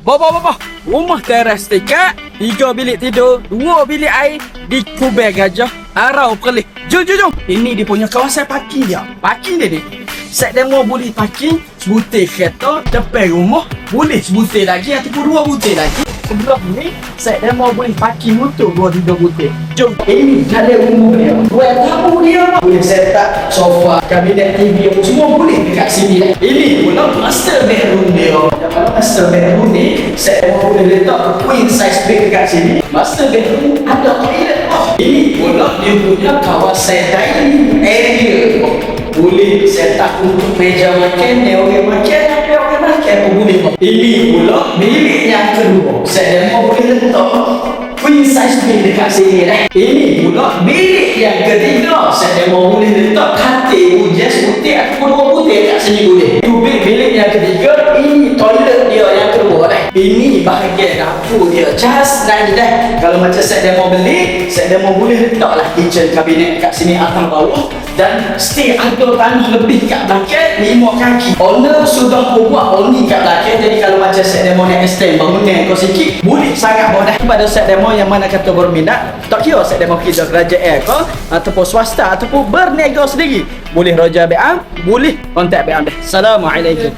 Bapak-bapak, rumah teras tingkat, 3 bilik tidur, 2 bilik air, di Kubel Gajah, Arau Perlis. Jom. Ini dia punya kawasan parking dia. Parking dia ni. Set demo boleh parking sebutir kereta depan rumah, boleh sebutir lagi ataupun 2 butir lagi. Sebelah ni, set demo boleh parking motor 2-3 butir. Jom. Ini dalam rumah dia. Buat tamu dia. Boleh set up sofa, kabinet TV apa semua boleh dekat sini. Ini pula master bedroom dia. Kalau master bedroom ni, set demo boleh letak queen size bed dekat sini. Master bedroom ada toilet. Ini pula dia punya kawasan dining area. Boleh set up untuk meja makan, dia orang makan, apa orang makan pun boleh. Ini pula bilik yang kedua. Set demo boleh letak queen size bed dekat sini. Ini pula bilik yang ketiga. Set demo boleh letak katil hujan putih ataupun 2 putih dekat sini boleh. Itu bilik yang ketiga. Ini toilet dia yang kedua. Ini bahagian dapur dia. Just nice dah. Kalau macam set demo beli, set demo boleh letaklah kitchen cabinet kat sini atas bawah. Dan stay ada tanah lebih kat belakang 5 kaki. Owner sudah buat only kat belakang. Jadi kalau macam set demo ni extend bangunan kau sikit, boleh sangat mudah. Pada set demo yang mana kata berminat, tak kira set demo kita kerajaan ke ataupun swasta ataupun berniaga sendiri, boleh roja BM, boleh kontak BM deh. Assalamualaikum.